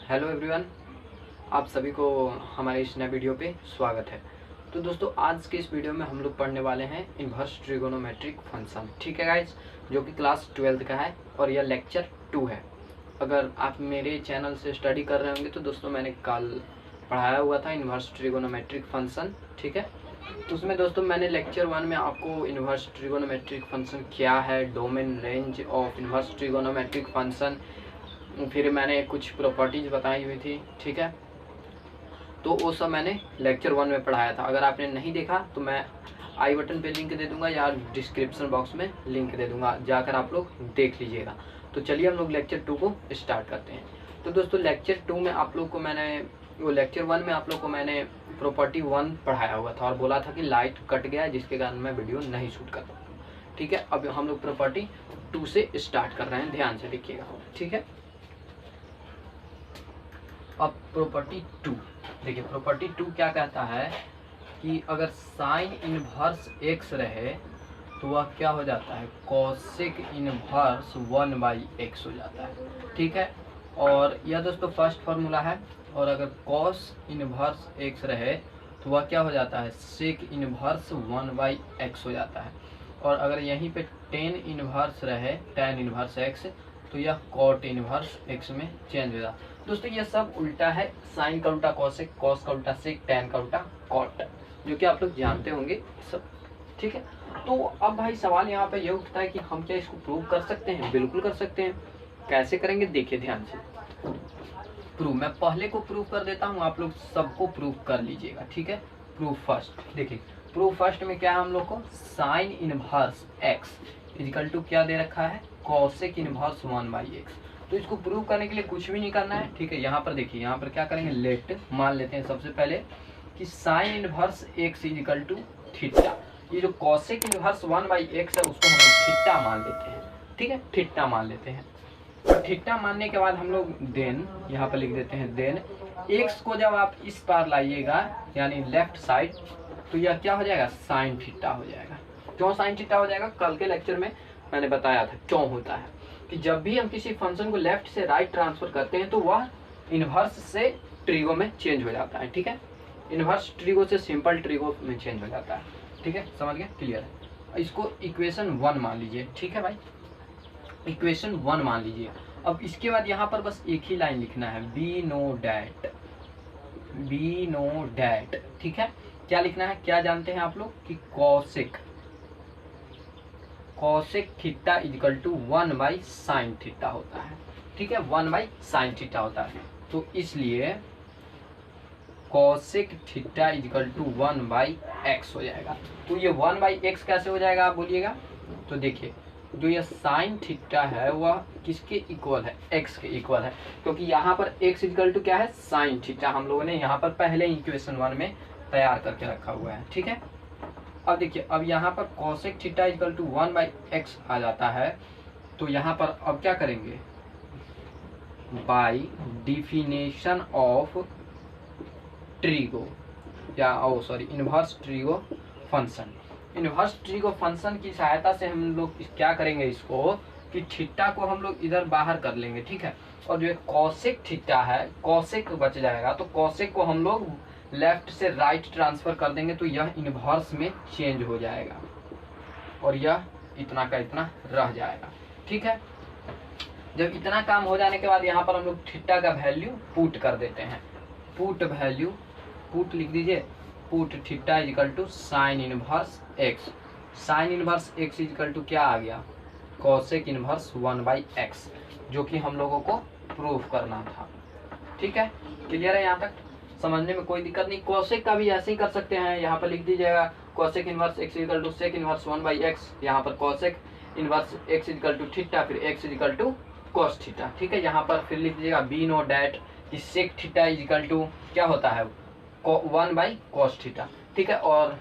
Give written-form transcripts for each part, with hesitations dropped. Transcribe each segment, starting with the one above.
Hello everyone, आप सभी को हमारे इस नए वीडियो पे स्वागत है। तो दोस्तों, आज के इस वीडियो में हम लोग पढ़ने वाले हैं इन्वर्स ट्रिगोनोमेट्रिक फंक्शन। ठीक है गाइज, जो कि क्लास 12th का है और यह लेक्चर 2 है। अगर आप मेरे चैनल से स्टडी कर रहे होंगे तो दोस्तों मैंने कल पढ़ाया हुआ था इन्वर्स ट्रिगोनोमेट्रिक फंक्शन। ठीक है, तो उसमें दोस्तों मैंने लेक्चर 1 में आपको इन्वर्स ट्रिगोनोमेट्रिक फंक्शन क्या है, domain range of inverse trigonometric function, फिर मैंने कुछ प्रॉपर्टीज़ बताई हुई थी। ठीक है, तो वो सब मैंने लेक्चर 1 में पढ़ाया था। अगर आपने नहीं देखा तो मैं आई बटन पे लिंक दे दूंगा या डिस्क्रिप्शन बॉक्स में लिंक दे दूंगा, जाकर आप लोग देख लीजिएगा। तो चलिए हम लोग लेक्चर 2 को स्टार्ट करते हैं। तो दोस्तों लेक्चर 2 में आप लोग को लेक्चर 1 में आप लोग को मैंने प्रॉपर्टी 1 पढ़ाया हुआ था और बोला था कि लाइट कट गया जिसके कारण मैं वीडियो नहीं शूट कर पाऊँ। ठीक है, अब हम लोग प्रॉपर्टी 2 से स्टार्ट कर रहे हैं, ध्यान से देखिएगा। ठीक है, अब प्रॉपर्टी 2 देखिए। प्रॉपर्टी 2 क्या कहता है कि अगर साइन इनवर्स x रहे तो वह क्या हो जाता है, कॉसेक इनवर्स 1/x हो जाता है। ठीक है, और यह दोस्तों फर्स्ट फार्मूला है। और अगर कॉस इनवर्स x रहे तो वह क्या हो जाता है, सेक इनवर्स 1/x हो जाता है। और अगर यहीं पे टेन इनवर्स रहे, टेन इनवर्स x, तो यह कॉट इनवर्स x में चेंज हो जाता है। दोस्तों ये सब उल्टा है, साइन का उल्टा कॉसेक, कॉस का उल्टा सेक, टैन का उल्टा कॉट, जो कि आप लोग जानते होंगे सब। ठीक है, तो अब भाई सवाल यहाँ पे ये उठता है कि हम क्या इसको प्रूव कर सकते हैं? बिल्कुल कर सकते हैं। कैसे करेंगे देखिए ध्यान से। प्रूव मैं पहले को प्रूव कर देता हूँ, आप लोग सबको प्रूव कर लीजिएगा। ठीक है, प्रूव फर्स्ट देखिए। प्रूव फर्स्ट में क्या है हम लोग को, sine inverse x equal to क्या दे रखा है, कॉसेक इनवर्स 1/x। तो इसको प्रूव करने के लिए कुछ भी नहीं करना है। ठीक है, यहाँ पर देखिए, यहाँ पर क्या करेंगे, लेट मान लेते हैं सबसे पहले कि sine inverse x equal to theta. ये जो कॉसेक इनवर्स 1/x है उसको हम लोग थीटा मान लेते हैं। ठीक है, थीटा मान लेते हैं। और थीटा मानने के बाद हम लोग देन यहाँ पर लिख देते हैं, देन एक्स को जब आप इस पार लाइएगा यानी लेफ्ट साइड, तो यह क्या हो जाएगा, साइन थीटा हो जाएगा। क्यों साइन थीटा हो जाएगा, कल के लेक्चर में मैंने बताया था क्यों होता है कि जब भी हम किसी फंक्शन को लेफ्ट से राइट ट्रांसफर करते हैं तो वह इनवर्स से ट्रिगो में चेंज हो जाता है। ठीक है, इनवर्स ट्रिगो से सिंपल ट्रिगो में चेंज हो जाता है। ठीक है, समझ गए, क्लियर है। इसको इक्वेशन 1 मान लीजिए। ठीक है भाई, इक्वेशन 1 मान लीजिए। अब इसके बाद यहाँ पर बस एक ही लाइन लिखना है, B know that, B know that. ठीक है, क्या लिखना है, क्या जानते हैं आप लोग कि cosec, cosec theta equal to 1/sin theta होता है। ठीक है, 1/sin थीटा होता है। तो इसलिए cosec theta equal to 1/x हो जाएगा। तो ये 1/x कैसे हो जाएगा आप बोलिएगा। तो देखिए, जो ये साइन थीटा है वह किसके इक्वल है, x के इक्वल है, क्योंकि यहाँ पर x इजिकल टू क्या है, साइन थीटा। हम लोगों ने यहाँ पर पहले इक्वेशन 1 में तैयार करके रखा हुआ है। ठीक है, अब देखिए, अब यहाँ पर cosec theta equal to 1/x आ जाता है। तो यहाँ पर अब क्या करेंगे, बाय डिफिनेशन ऑफ ट्रिगो या inverse trigo function, inverse trigo function की सहायता से हम लोग क्या करेंगे, इसको कि थीटा को हम लोग इधर बाहर कर लेंगे। ठीक है, और जो कॉसेक थीटा है, कॉसेक बच जाएगा, तो कॉसेक को हम लोग लेफ्ट से राइट ट्रांसफर कर देंगे तो यह इनवर्स में चेंज हो जाएगा और यह इतना का इतना रह जाएगा। ठीक है, जब इतना काम हो जाने के बाद यहाँ पर हम लोग थीटा का वैल्यू पुट कर देते हैं। पुट वैल्यू, पुट लिख दीजिए, put theta equal to sine inverse x. Sine inverse x equal to क्या आ गया, कॉसेक इनवर्स 1/x, जो कि हम लोगों को प्रूफ करना था। ठीक है, क्लियर है, यहाँ तक समझने में कोई दिक्कत नहीं। कॉसेक का भी ऐसे ही कर सकते हैं, यहाँ पर लिख दीजिएगा cosec inverse x equal to sec inverse 1/x, यहाँ पर cosec inverse x equal to theta, फिर x equal to cos theta. ठीक है, यहाँ पर फिर लिख दीजिएगा बी नो डैट कि सेक थीटा इजिकल टू क्या होता है, 1/cos थीटा। ठीक है, और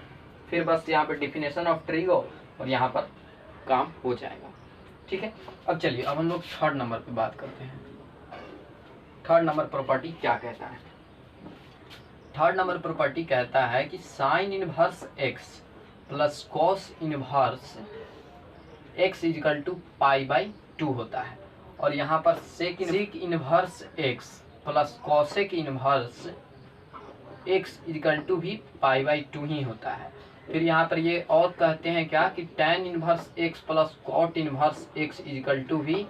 फिर बस यहाँ पर डिफिनेशन ऑफ ट्रिगो और यहाँ पर काम हो जाएगा। ठीक है, अब चलिए, अब हम लोग थर्ड नंबर पे बात करते हैं। थर्ड नंबर प्रॉपर्टी क्या कहता है, थर्ड नंबर प्रॉपर्टी कहता है कि sine inverse x plus cos inverse x equal to पाई/2 होता है। और यहाँ पर sec inverse x plus cosec inverse x equal to भी π/2 ही होता है। फिर यहाँ पर ये और कहते हैं क्या कि tan inverse x plus cot inverse x equal to भी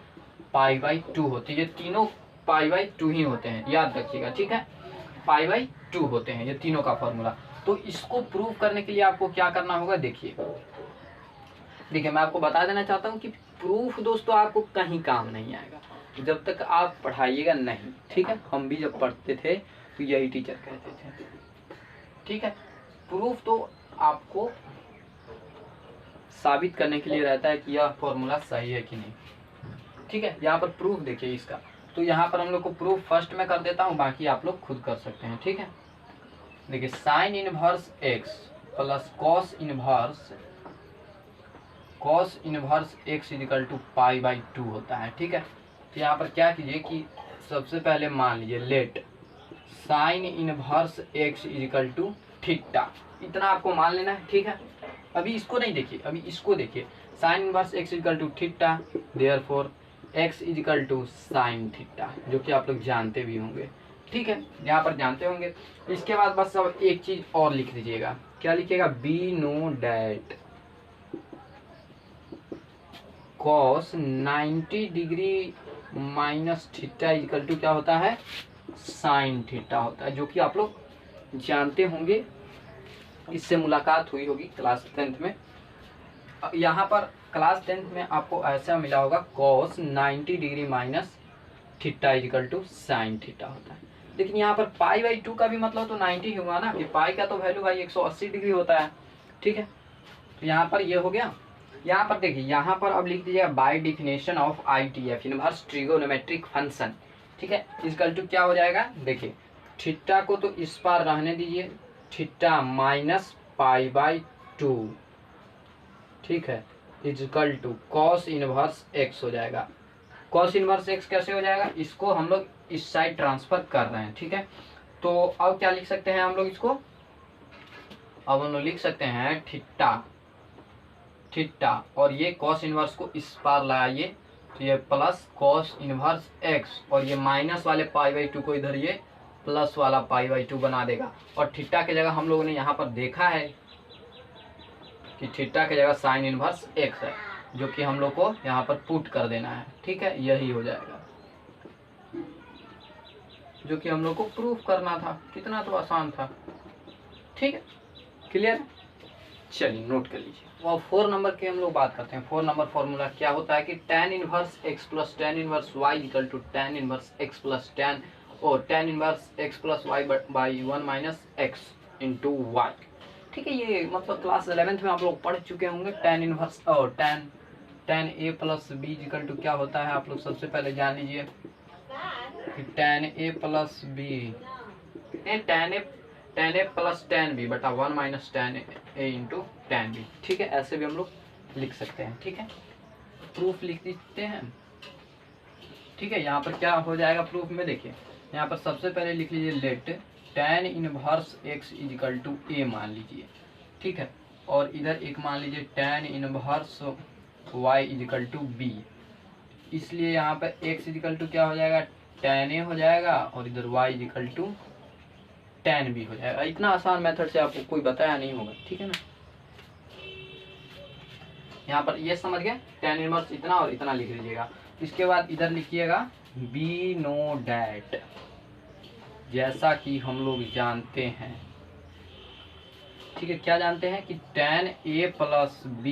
π/2 होते हैं। ये तीनों π/2 ही होते हैं, याद रखिएगा, ठीक है, π/2 होते हैं ये तीनों का फॉर्मूला। तो इसको प्रूव करने के लिए आपको क्या करना होगा, देखिए मैं आपको बता देना चाहता हूँ कि प्रूफ दोस्तों आपको कहीं काम नहीं आएगा जब तक आप पढ़ाइएगा नहीं, ठीक है। हम भी जब पढ़ते थे तो यही टीचर कहते थे, ठीक है। प्रूफ तो आपको साबित करने के लिए रहता है कि यह फॉर्मूला सही है कि नहीं, ठीक है। यहाँ पर प्रूफ देखिए इसका, तो यहाँ पर हम लोग को प्रूफ फर्स्ट में कर देता हूँ, बाकी आप लोग खुद कर सकते हैं, ठीक है। देखिए sine inverse x plus cos inverse x equal to π/2 होता है, ठीक है। तो यहाँ पर क्या कीजिए कि सबसे पहले मान लीजिए let sine inverse x equal to theta, इतना आपको मान लेना है, ठीक है। अभी इसको नहीं देखिए, अभी इसको देखिए, sine inverse x equal to theta, therefore x equal to sine theta, जो कि आप लोग जानते भी होंगे, ठीक है, यहाँ पर जानते होंगे। इसके बाद बस अब एक चीज और लिख दीजिएगा, क्या लिखिएगा, be know that cos 90 degree minus theta equal to क्या होता है, साइन थीटा होता है, जो कि आप लोग जानते होंगे, इससे मुलाकात हुई होगी क्लास 10th में। यहाँ पर क्लास 10th में आपको ऐसा मिला होगा cos 90 degree minus theta equal to sine theta होता है। लेकिन यहाँ पर π/2 का भी मतलब तो 90 ही हुआ ना, कि पाई का तो वैल्यू भाई 180 डिग्री होता है, ठीक है। तो यहाँ पर ये हो गया। यहाँ पर देखिए, यहाँ पर अब लिख दीजिएगा by definition of ITF inverse trigonometric function, ठीक है, इक्वल टू क्या हो जाएगा, देखिए थीटा को तो इस पार रहने दीजिए, थीटा माइनस π/2, ठीक है, equal to cos inverse x हो जाएगा। कॉस इनवर्स एक्स कैसे हो जाएगा, इसको हम लोग इस साइड ट्रांसफर कर रहे हैं, ठीक है। तो अब क्या लिख सकते हैं हम लोग इसको, अब हम लोग लिख सकते हैं थीटा और ये कॉस इनवर्स को इस पार लाइए, तो ये प्लस कॉस इनवर्स एक्स और ये माइनस वाले π/2 को इधर ये प्लस वाला π/2 बना देगा। और थीटा की जगह हम लोगों ने यहाँ पर देखा है कि थीटा की जगह साइन इनवर्स एक्स है, जो कि हम लोग को यहाँ पर पुट कर देना है, ठीक है, यही हो जाएगा, जो कि हम लोग को प्रूफ करना था। कितना तो आसान था, ठीक है, क्लियर। चलिए नोट कर लीजिए। और 4 नंबर की हम लोग बात करते हैं। 4 नंबर फॉर्मूला क्या होता है कि tan inverse x plus tan inverse y equal to tan inverse x plus tan और tan inverse x plus y by 1 minus x into y, ठीक है। ये मतलब क्लास 11th में आप लोग पढ़ चुके होंगे। tan इनवर्स और tan a plus b equal to क्या होता है, आप लोग सबसे पहले जान लीजिए कि tan a plus b tan a plus tan b बटा 1 minus tan a into tan b, ठीक है, ऐसे भी हम लोग लिख सकते हैं, ठीक है। प्रूफ लिख देते हैं, ठीक है। यहाँ पर क्या हो जाएगा प्रूफ में, देखिए यहाँ पर सबसे पहले लिख लीजिए let tan inverse x equal to a मान लीजिए, ठीक है, और इधर एक मान लीजिए tan inverse y equal to b, इसलिए यहाँ पर x इक्वल टू क्या हो जाएगा, tan a हो जाएगा और इधर y equal to tan b हो जाएगा। इतना आसान मेथड से आपको कोई बताया नहीं होगा, ठीक है ना। यहाँ पर ये समझ गए, tan इनवर्स इतना और इतना लिख लीजिएगा। इसके बाद इधर लिखिएगा बी नो डैट, जैसा कि हम लोग जानते हैं, ठीक है, क्या जानते हैं कि tan a plus b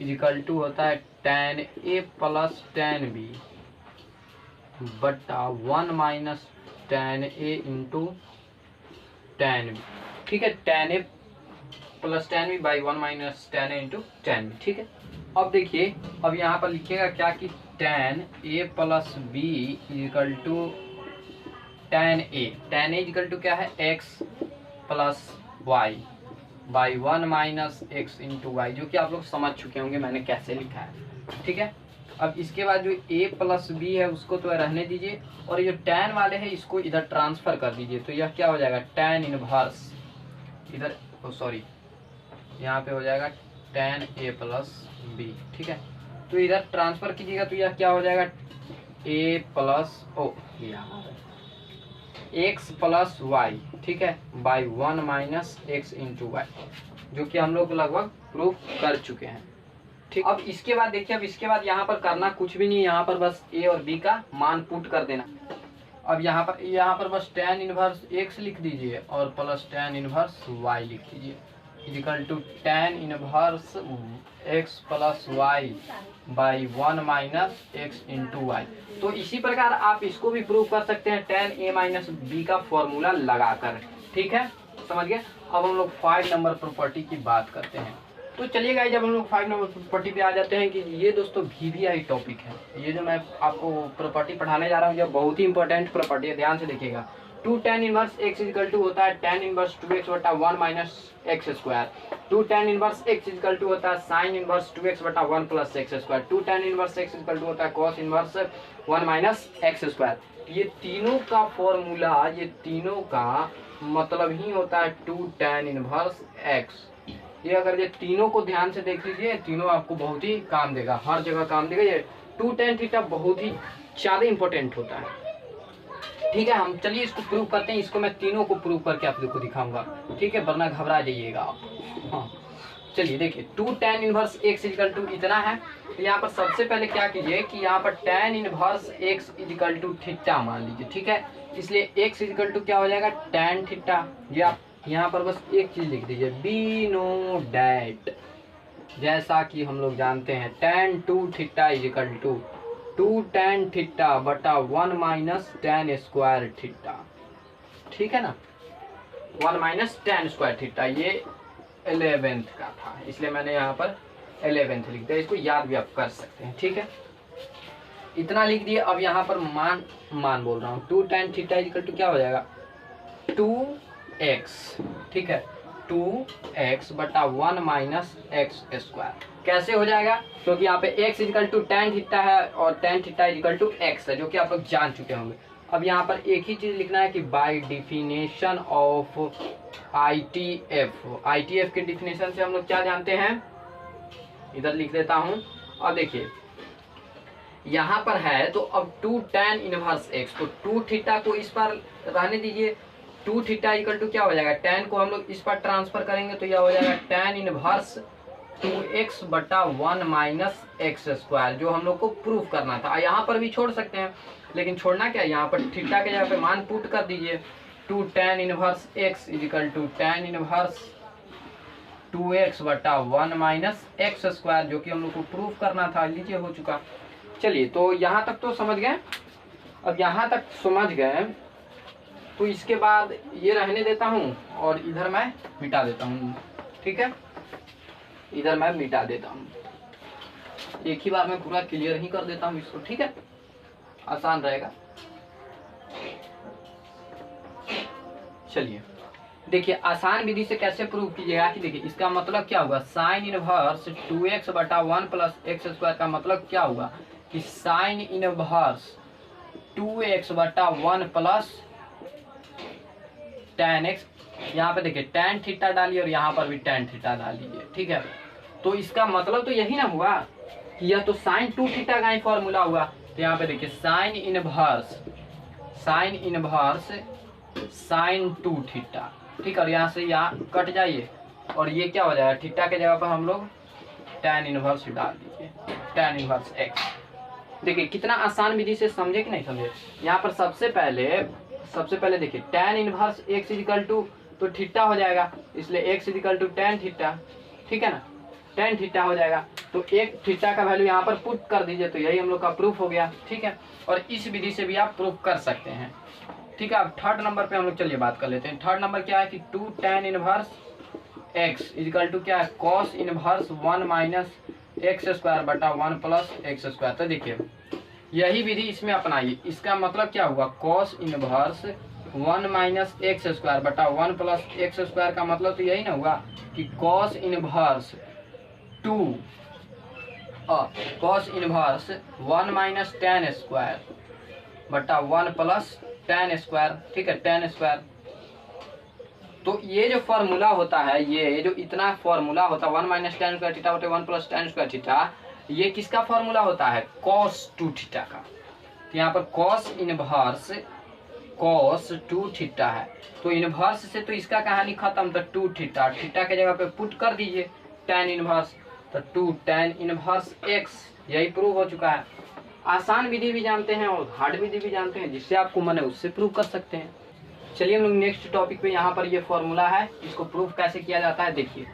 equal to होता है tan a plus tan b बटा 1 minus tan a into tan b, ठीक है, tan a plus tan b by 1 minus tan a into tan b, ठीक है। अब देखिए, अब यहाँ पर लिखिएगा क्या कि tan a plus b equal to tan a equal to क्या है, x plus y by 1 minus x into y, जो कि आप लोग समझ चुके होंगे मैंने कैसे लिखा है, ठीक है। अब इसके बाद जो a प्लस b है उसको तो रहने दीजिए और ये tan वाले हैं इसको इधर ट्रांसफर कर दीजिए, तो यह क्या हो जाएगा, tan इनवर्स इधर सॉरी यहाँ पे हो जाएगा tan a प्लस b, ठीक है। तो इधर ट्रांसफर कीजिएगा तो यह क्या हो जाएगा A plus O x plus y, ठीक है, by 1 minus x into y, जो कि हम लोग लगभग प्रूफ कर चुके हैं। ठीक, अब इसके बाद देखिए, अब इसके बाद यहाँ पर करना कुछ भी नहीं, यहाँ पर बस ए और बी का मान पुट कर देना। अब यहाँ पर बस tan इनवर्स एक्स लिख दीजिए और प्लस tan इनवर्स वाई लिख दीजिए, equal to tan inverse x plus y by 1 minus x into y. तो इसी प्रकार आप इसको भी प्रूव कर सकते हैं tan a माइनस बी का फॉर्मूला लगाकर। ठीक है, समझ गए। अब हम लोग 5 नंबर प्रॉपर्टी की बात करते हैं। तो चलिए गाइस, जब हम लोग 5 नंबर प्रॉपर्टी पे आ जाते हैं कि ये दोस्तों VBI टॉपिक है। ये जो मैं आपको प्रॉपर्टी पढ़ाने जा रहा हूँ ये बहुत ही इंपॉर्टेंट प्रॉपर्टी है, ध्यान से देखिएगा। 2 tan inverse x equal to होता है tan इनवर्स 2x बटा 1 minus x square. 2 tan inverse x equal to होता है साइन इनवर्स 2x बटा 1 plus x square. 2 tan inverse x equal to होता है cos inverse 1 minus x square. ये तीनों का फॉर्मूला, ये तीनों का मतलब ही होता है 2 tan इनवर्स एक्स। ये अगर ये तीनों को ध्यान से देख लीजिए, तीनों आपको बहुत ही काम देगा, हर जगह काम देगा। ये 2 tan थीटा बहुत ही ज़्यादा इंपॉर्टेंट होता है। ठीक है, हम चलिए इसको प्रूव करते हैं। इसको मैं तीनों को प्रूव करके आप लोग को दिखाऊंगा, ठीक है, वरना घबरा जाइएगा आप। हाँ चलिए देखिए, 2 tan inverse x equal to इतना है। तो यहाँ पर सबसे पहले क्या कीजिए कि यहाँ पर tan inverse x equal to theta मान लीजिए, ठीक है। इसलिए एक्स इक्वल टू क्या हो जाएगा, tan थीटा। ये आप यहाँ पर बस एक चीज लिख दीजिए, बी नो डैट, जैसा कि हम लोग जानते हैं tan 2 theta equal to 2 tan theta बटा 1 माइनस tan स्क्वायर थीटा, ठीक है ना, 1 माइनस tan स्क्वायर थीटा। ये 11th का था, इसलिए मैंने यहाँ पर 11th लिख दिया। इसको याद भी आप कर सकते हैं, ठीक है, इतना लिख दिए। अब यहाँ पर मान बोल रहा हूँ, 2 tan थीटा इक्वल टू क्या हो जाएगा, 2x, ठीक है, 2x बटा 1 माइनस एक्स स्क्वायर। कैसे हो जाएगा, क्योंकि यहाँ पे x equal to tan theta है और tan theta equal to x है, जो कि आप लोग जान चुके होंगे। अब यहाँ पर एक ही चीज लिखना है कि बाय डिफिनेशन ऑफ ITF के डिफिनेशन से हम लोग क्या जानते हैं, इधर लिख देता हूँ। और देखिए यहाँ पर है, तो अब 2 tan इनवर्स x, तो 2 थीटा को इस पर रहने दीजिए, 2 थीटा इक्वल टू क्या हो जाएगा, tan को हम लोग इस पर ट्रांसफर करेंगे तो यह हो जाएगा tan इनवर्स 2x बटा 1 माइनस एक्स स्क्वायर, जो हम लोग को प्रूफ करना था। यहाँ पर भी छोड़ सकते हैं, लेकिन छोड़ना क्या है, यहाँ पर थीटा के जगह पे मान पुट कर दीजिए। 2 tan inverse x equal to tan inverse 2x बटा 1 माइनस एक्स स्क्वायर, जो कि हम लोग को प्रूफ करना था। लीजिए हो चुका। चलिए, तो यहाँ तक तो समझ गए। अब यहाँ तक समझ गए तो इसके बाद ये रहने देता हूँ और इधर मैं मिटा देता हूँ, ठीक है, इधर मैं मिटा देता हूँ। एक ही बार में पूरा क्लियर ही कर देता हूँ इसको, ठीक है, आसान रहेगा। चलिए देखिए, आसान विधि से कैसे प्रूव कीजिएगा कि देखिए इसका मतलब क्या होगा, साइन इनवर्स 2x बटा 1 प्लस एक्स स्क्वायर का मतलब क्या होगा कि साइन इनवर्स 2x बटा 1 प्लस tan x। यहाँ पे देखिए tan थीटा डालिए और यहाँ पर भी tan थीटा डाल लीजिए, ठीक है। तो इसका मतलब तो यही ना हुआ कि यह तो साइन 2 थीटा का ही फॉर्मूला हुआ। तो यहाँ पे देखिए साइन इनवर्स साइन 2 थीटा, ठीक है, और यहाँ से यहाँ कट जाइए और ये क्या हो जाएगा, थीटा के जगह पर हम लोग tan इनवर्स डाल दीजिए, tan इनवर्स x। देखिए कितना आसान विधि से, समझे कि नहीं समझे। यहाँ पर सबसे पहले देखिए tan inverse x equal to तो थीटा हो जाएगा, इसलिए x equal to tan theta, ठीक है ना, tan थीटा हो जाएगा। तो एक थीटा का वैल्यू यहाँ पर पुट कर दीजिए, तो यही हम लोग का प्रूफ हो गया, ठीक है। और इस विधि से भी आप प्रूफ कर सकते हैं, ठीक है। अब थर्ड नंबर पे हम लोग चलिए बात कर लेते हैं। थर्ड नंबर क्या है कि 2 tan inverse x equal to क्या है, cos inverse 1 minus x square बटा 1 प्लस एक्स स्क्वायर। तो देखिए यही विधि इसमें अपनाइए। इसका मतलब क्या हुआ, cos inverse 1 minus x square बटा 1 प्लस एक्स स्क्वायर का मतलब तो यही ना हुआ कि cos inverse 1 minus tan square बटा 1 प्लस tan स्क्वायर, ठीक है, tan स्क्वायर। तो ये जो फॉर्मूला होता है, ये जो इतना फॉर्मूला होता है 1 माइनस tan स्क्वायर थीटा बटे 1 प्लस tan स्क्वायर थीटा, ये किसका फॉर्मूला होता है, cos 2 थीटा का, तो यहाँ पर कॉस इनवर्स कॉस 2 थीटा है, तो इनवर्स से तो इसका कहानी खत्म, तो 2 थीटा, थीटा के जगह पे पुट कर दीजिए tan इनवर्स, तो 2 tan इनवर्स x, यही प्रूव हो चुका है। आसान विधि भी जानते हैं और हार्ड विधि भी जानते हैं, जिससे आपको मन है उससे प्रूव कर सकते हैं। चलिए हम लोग नेक्स्ट टॉपिक पे, यहाँ पर ये फॉर्मूला है, इसको प्रूव कैसे किया जाता है देखिए,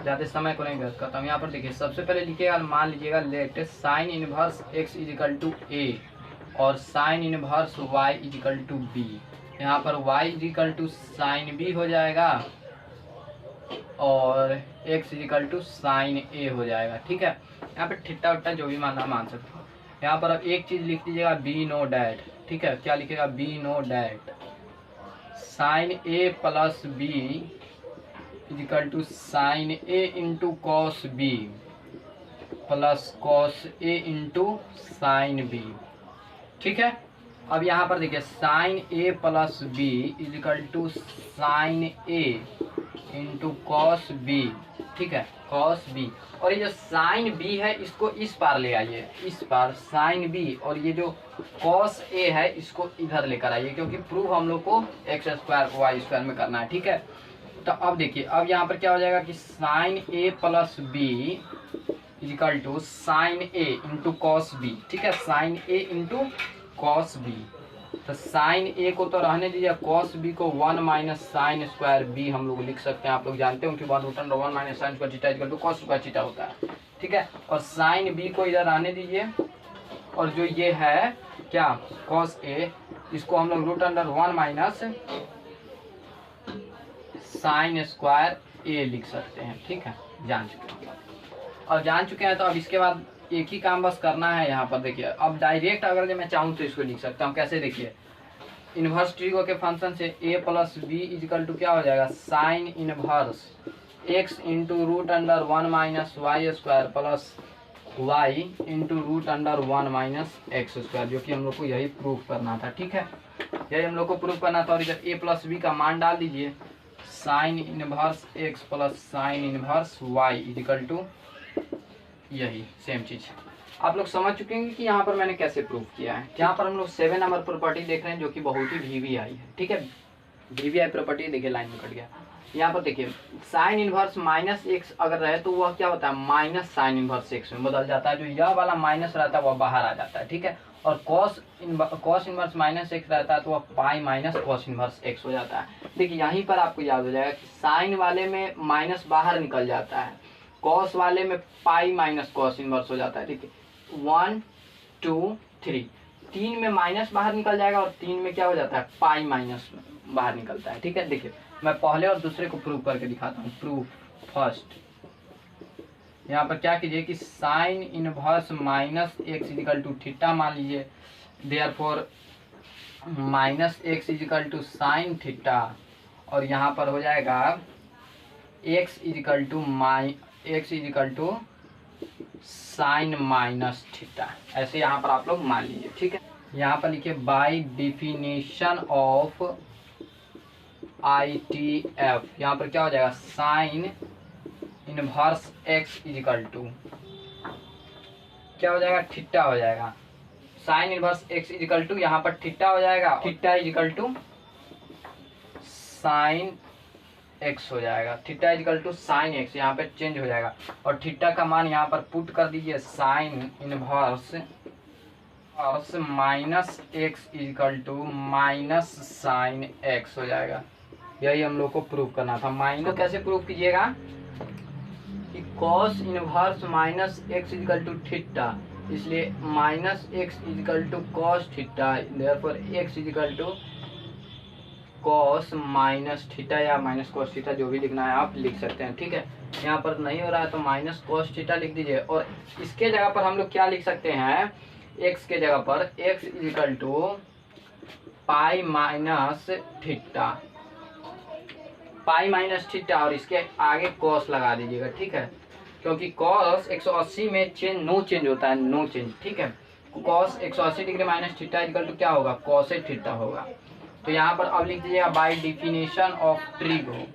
ज़्यादा समय को नहीं व्यर्थ करता हूँ। यहाँ पर देखिए सबसे पहले लिखिएगा, मान लीजिएगा let sine inverse x equal to a और sine inverse y equal to b। यहाँ पर y equal to sine b हो जाएगा और x equal to sine a हो जाएगा, ठीक है। यहाँ पर ठिट्टा उट्टा जो भी मानना मान सकते हो। यहाँ पर अब एक चीज़ लिख दीजिएगा बी नो डैट, ठीक है। क्या लिखिएगा, be know that sine a plus b equal to sine a into cos b plus cos a into sine b, ठीक है। अब यहाँ पर देखिए sine a plus b equal to sine a into cos b, ठीक है, cos b। और ये जो साइन b है इसको इस पार ले आइए, इस पार साइन b, और ये जो कॉस a है इसको इधर लेकर आइए, क्योंकि प्रूफ हम लोग को एक्स स्क्वायर वाई स्क्वायर में करना है, ठीक है। तो अब देखिए, अब यहाँ पर क्या हो जाएगा कि sine a plus b equal to sine a into cos b, ठीक है, sine a into cos b। तो साइन a को तो रहने दीजिए, कॉस b को 1 माइनस साइन स्क्वायर b हम लोग लिख सकते हैं। आप लोग जानते हो कि 1/1 minus sine square theta equal to cos square theta होता है, ठीक है। और साइन b को इधर आने दीजिए, और जो ये है क्या कॉस a, इसको हम लोग √1 माइनस साइन स्क्वायर a लिख सकते हैं, ठीक है, जान चुके हैं। और जान चुके हैं तो अब इसके बाद एक ही काम बस करना है। यहाँ पर देखिए, अब डायरेक्ट अगर जो मैं चाहूँ तो इसको लिख सकता हूँ, कैसे देखिए, इनवर्स ट्रिगो के फंक्शन से a plus b equal to क्या हो जाएगा, sine inverse x into √1 minus y square plus y into √1 minus x square, जो कि हम लोग को यही प्रूफ करना था, ठीक है, यही हम लोग को प्रूफ करना था। और इधर a प्लस b का मान डाल दीजिए, sine inverse x plus sine inverse y equal to यही सेम चीज। आप लोग समझ चुके हैं कि यहाँ पर मैंने कैसे प्रूफ किया है। यहाँ पर हम लोग 7 नंबर प्रॉपर्टी देख रहे हैं, जो कि बहुत ही वीवीआई है, ठीक है। वीवीआई प्रॉपर्टी देखिए, लाइन में कट गया। यहाँ पर देखिए साइन इनवर्स माइनस एक्स अगर रहे तो वह क्या होता है, माइनस साइन इनवर्स एक्स में बदल जाता है, जो यह वाला माइनस रहता है वह बाहर आ जाता है, ठीक है। और कॉस इनवर्स माइनस एक्स रहता है तो वह pi minus cos inverse x हो जाता है। देखिए यहीं पर आपको याद हो जाएगा कि साइन वाले में माइनस बाहर निकल जाता है, कॉस वाले में पाई माइनस कॉस इनवर्स हो जाता है, ठीक है। 1 2 3, 3 में माइनस बाहर निकल जाएगा और 3 में क्या हो जाता है, पाई माइनस बाहर निकलता है, ठीक है। देखिए मैं पहले और दूसरे को प्रूव करके दिखाता हूँ। प्रूफ फर्स्ट, यहाँ पर क्या कीजिए कि sine inverse minus x equal to theta मान लीजिए, therefore minus x equal to sine theta, और यहाँ पर हो जाएगा x equal to sine minus theta, ऐसे यहाँ पर आप लोग मान लीजिए, ठीक है। यहाँ पर लिखिए बाय डिफिनेशन ऑफ ITF, यहाँ पर क्या हो जाएगा, sine inverse x equal to क्या हो जाएगा, थीटा हो जाएगा। Sine inverse x equal to यहाँ पर थीटा हो जाएगा, theta equal to sine x हो जाएगा, theta equal to sine x, यहाँ पे चेंज हो जाएगा। और थीटा का मान यहाँ पर पुट कर दीजिए, sine inverse minus x equal to minus sine x हो जाएगा। यही हम लोग को प्रूव करना था। माइनस कैसे प्रूव कीजिएगा कि cos inverse minus x equal to theta, इसलिए minus x equal to cos theta, therefore x equal to cos minus theta या माइनस कॉस थीटा, जो भी लिखना है आप लिख सकते हैं, ठीक है। यहाँ पर नहीं हो रहा है तो माइनस कॉस थीटा लिख दीजिए। और इसके जगह पर हम लोग क्या लिख सकते हैं, एक्स के जगह पर x equal to pi minus theta, pi minus theta, और इसके आगे कॉस लगा दीजिएगा, ठीक है, क्योंकि कॉस 180 में चेंज नो चेंज होता है, नो चेंज, ठीक है। Cos 180 degree minus theta equal to क्या होगा, कॉसेक थीटा होगा। तो यहाँ पर अब लिख दीजिएगा बाय डिफिनेशन ऑफ ट्रिगो,